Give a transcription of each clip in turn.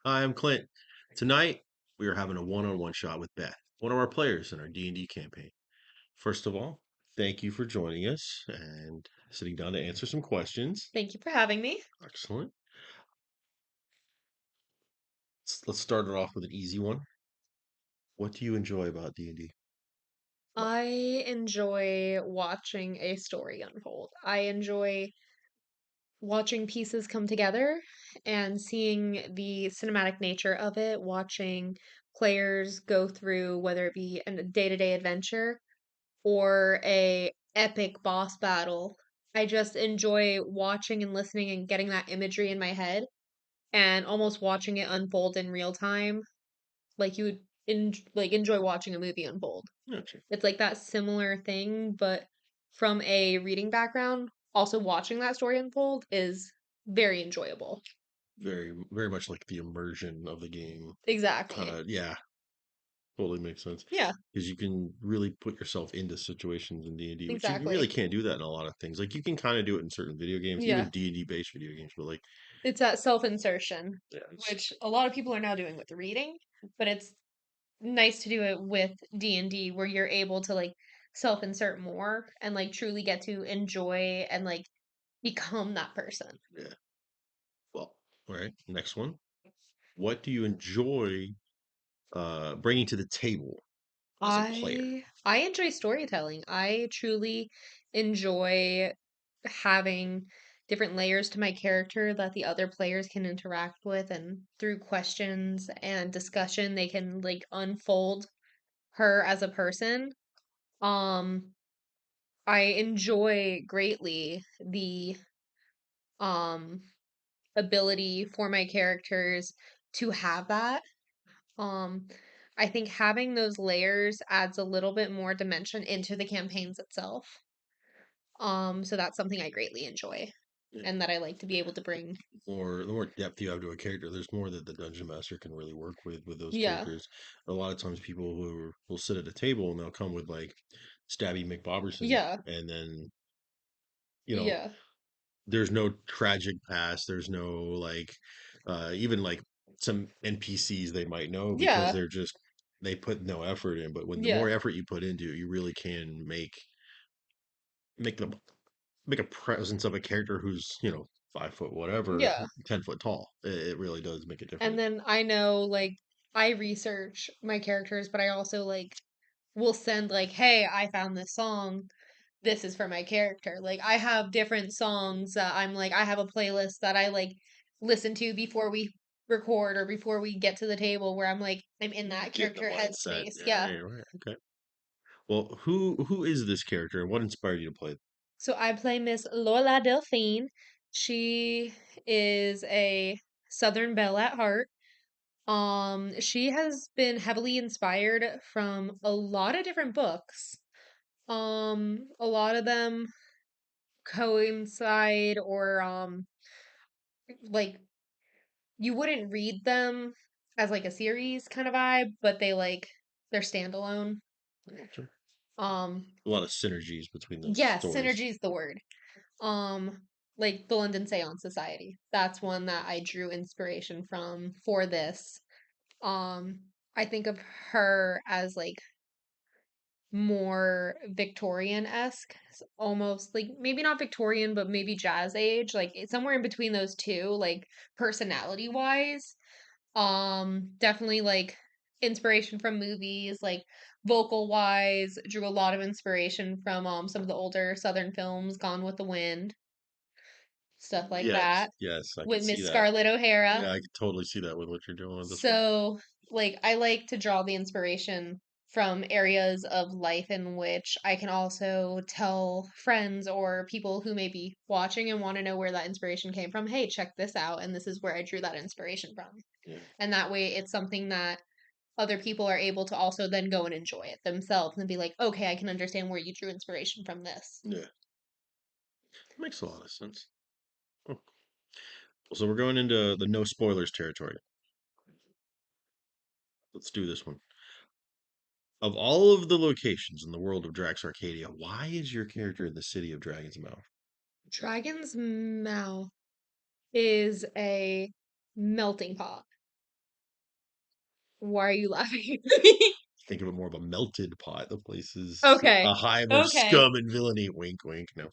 Hi, I'm Clint. Tonight we are having a one-on-one shot with Beth, one of our players in our D&D campaign. First of all, thank you for joining us and sitting down to answer some questions. Thank you for having me. Excellent. Let's start it off with an easy one. What do you enjoy about D&D? I enjoy watching a story unfold. I enjoy watching pieces come together and seeing the cinematic nature of it, watching players go through whether it be a day-to-day adventure or a epic boss battle. I just enjoy watching and listening and getting that imagery in my head and almost watching it unfold in real time, like you would enjoy watching a movie unfold. Gotcha. It's like that similar thing, but from a reading background, also watching that story unfold is very enjoyable. Very, very much like the immersion of the game. Kind Exactly. of, yeah, totally makes sense. Yeah, Because you can really put yourself into situations in D&D, which you really exactly. can't do that in a lot of things. Like you can kind of do it in certain video games, even Yeah. D&D based video games, but like, It's that self-insertion, yeah, which a lot of people are now doing with reading, but it's nice to do it with D&D where you're able to like self-insert more and like truly get to enjoy and like become that person. yeah. Well, all right. Next one. What do you enjoy bringing to the table as a player? I enjoy storytelling. I truly enjoy having different layers to my character that the other players can interact with, and through questions and discussion they can like unfold her as a person. Um I enjoy greatly the um ability for my characters to have that. Um, I think having those layers adds a little bit more dimension into the campaigns itself. So that's something I greatly enjoy Yeah. and that I like to be able to bring. The more depth you have to a character, there's more that the dungeon master can really work with those Yeah. characters. A lot of times, people who will sit at a table and they'll come with like Stabby McBoberson, Yeah. and then you know Yeah. there's no tragic past. There's no like even like some NPCs they might know because Yeah. they're just they put no effort in. But when the Yeah. more effort you put into it, you really can make them make a presence of a character who's 5 foot whatever, Yeah. 10 foot tall. It really does make a And difference. then I know like I research my characters, but I also like will send like, "Hey, I found this song. This is for my character." Like I have different songs that I'm like I have a playlist that I like listen to before we record or before we get to the table where I'm like I'm in that Get in the character mindset. headspace. Yeah, Yeah. you're right. Okay. Well, who is this character and what inspired you to play? So I play Miss Lola Delphine. She is a Southern belle at heart. She has been heavily inspired from a lot of different books. A lot of them coincide or like you wouldn't read them as like a series kind of vibe, but they're standalone. Gotcha. Um, A lot of synergies between those yes, stories. synergy is the word. Like the London Seance Society. That's one that I drew inspiration from for this. Um, I think of her as like more Victorian-esque, almost like maybe not Victorian, but maybe jazz age, like it's somewhere in between those two, like personality wise. Definitely like inspiration from movies, like vocal wise, drew a lot of inspiration from some of the older Southern films, Gone with the Wind, stuff like Yes, that, yes, I could with see Miss that. Scarlett O'Hara. Yeah, I could totally see that with what you're doing with this one. So, like, I like to draw the inspiration from areas of life in which I can also tell friends or people who may be watching and want to know where that inspiration came from. Hey, check this out. And this is where I drew that inspiration from. Yeah, And that way it's something that other people are able to also then go and enjoy it themselves and be like, okay, I can understand where you drew inspiration from this. yeah, makes a lot of sense. Oh. So we're going into the no spoilers territory. Let's do this one. Of all of the locations in the world of Drax Arcadia, why is your character in the city of Dragon's Mouth? Dragon's Mouth is a melting pot. Why are you laughing? Think of it more of a melted pot. The place is a Okay. hive of Okay. scum and villainy. Wink, wink. No,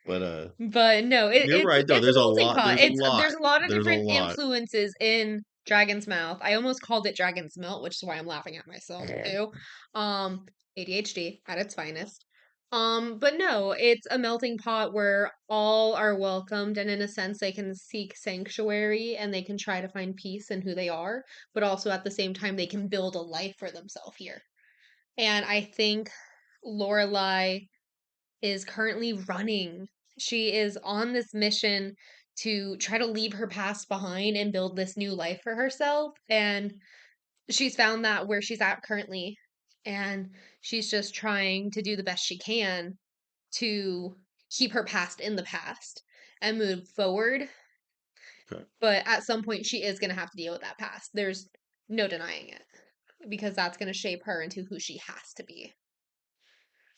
but But no, you're right. No, it's a there's a melting lot. pot. There's a There's lot. a lot of There's a different lot. influences in Dragon's Mouth. I almost called it Dragon's Melt, which is why I'm laughing at myself too. Um, ADHD at its finest. But no, it's a melting pot where all are welcomed, and in a sense, they can seek sanctuary and they can try to find peace in who they are, but also at the same time, they can build a life for themselves here. And I think Lorelai is currently running. She is on this mission to try to leave her past behind and build this new life for herself. And she's found that where she's at currently. And she's just trying to do the best she can to keep her past in the past and move forward. Okay. But at some point, she is going to have to deal with that past. There's no denying it because that's going to shape her into who she has to be.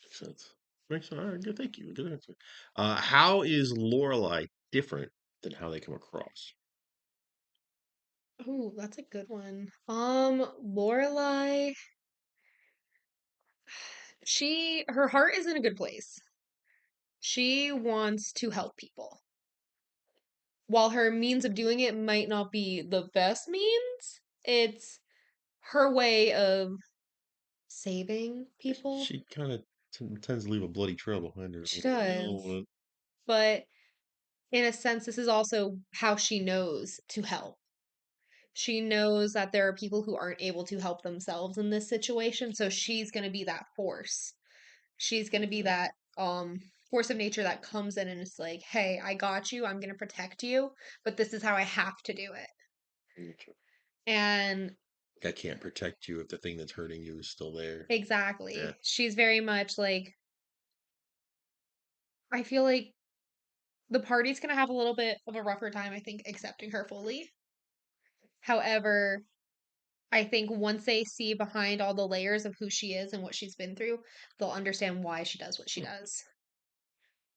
Makes sense. Makes sense. All right, good. Thank you. Good answer. How is Lorelai different than how they come across? Oh, that's a good one. Lorelai, her heart is in a good place. She wants to help people. While her means of doing it might not be the best means, it's her way of saving people. She kind of tends to leave a bloody trail behind her. She does. But in a sense, this is also how she knows to help. She knows that there are people who aren't able to help themselves in this situation, so she's going to be that force. She's going to be that force of nature that comes in and is like, "Hey, I got you. I'm going to protect you, but this is how I have to do it." Okay. And I can't protect you if the thing that's hurting you is still there. Yeah. exactly. She's very much like I feel like the party's going to have a little bit of a rougher time I think accepting her fully. However, I think once they see behind all the layers of who she is and what she's been through, they'll understand why she does what she does.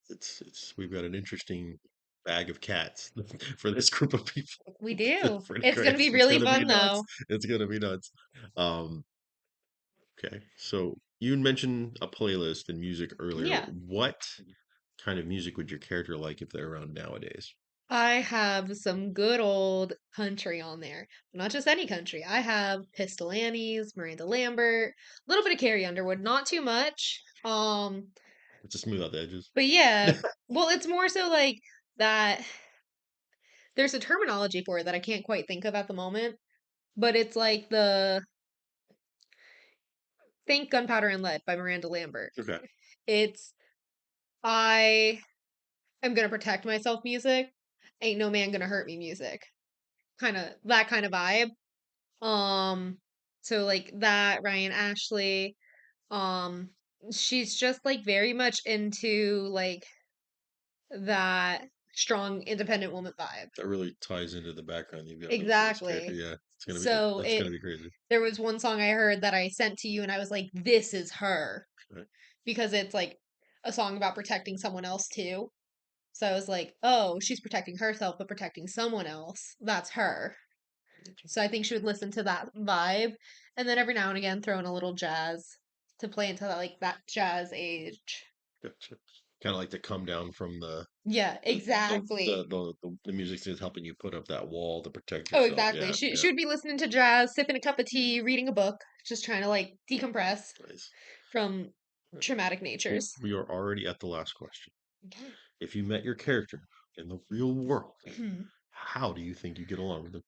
It's we've got an interesting bag of cats for this group of people. We do. Pretty It's going to crazy. be It's really gonna be fun nuts. though. It's gonna be nuts. Um, okay. So you mentioned a playlist and music earlier. Yeah. What kind of music would your character like if they're around nowadays? I have some good old country on there. Not just any country. I have Pistol Annie's, Miranda Lambert, a little bit of Carrie Underwood, not too much. Just smooth out the edges. But yeah, well, it's more so like that there's a terminology for it that I can't quite think of at the moment, but it's like the Think Gunpowder and Lead by Miranda Lambert. Okay. It's I am gonna protect myself music. Ain't no man gonna hurt me music. Kind of that kind of vibe. Um, so like that, Ryan Ashley, um, she's just like very much into like that strong independent woman vibe. That really ties into the background you've got for this character. Exactly. Yeah, it's gonna be So that's gonna be crazy. there was one song I heard that I sent to you and I was like, this is her. Okay. Because it's like a song about protecting someone else too. So I was like, oh, she's protecting herself, but protecting someone else. That's her. So I think she would listen to that vibe, and then every now and again throw in a little jazz to play into that like that jazz age. Gotcha. Kind of like to come down from Yeah, the exactly. the music that's helping you put up that wall to protect Oh, yourself. exactly. Yeah, She yeah. would be listening to jazz, sipping a cup of tea, reading a book, just trying to like decompress Nice. from Right. traumatic Well, natures. we are already at the last question. Okay. If you met your character in the real world, how do you think you get along with them?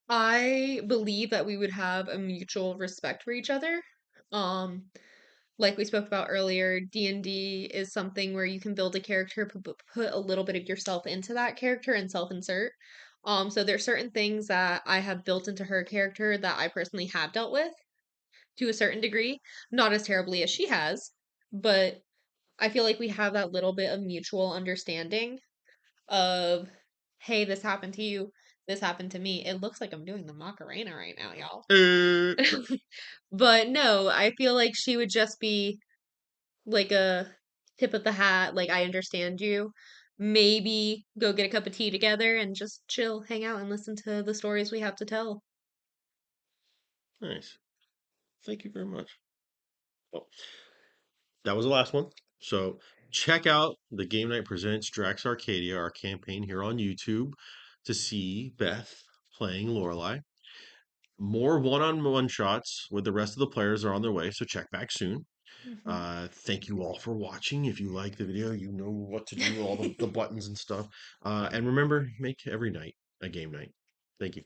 I believe that we would have a mutual respect for each other. Um, like we spoke about earlier, D&D is something where you can build a character, put a little bit of yourself into that character and self-insert. So there's certain things that I have built into her character that I personally have dealt with to a certain degree, not as terribly as she has, but I feel like we have that little bit of mutual understanding of, hey, this happened to you, this happened to me. It looks like I'm doing the Macarena right now, y'all. No. But no, I feel like she would just be like a tip of the hat, like I understand you. Maybe go get a cup of tea together and just chill, hang out, and listen to the stories we have to tell. Nice. Thank you very much. Well, that was the last one. So check out the Game Night Presents Drax Arcadia, our campaign here on YouTube, to see Beth playing Lorelai. More one-on-one shots with the rest of the players are on their way, so check back soon. Hmm. Thank you all for watching. If you like the video, you know what to do, all the buttons and stuff. And remember, make every night a game night. Thank you.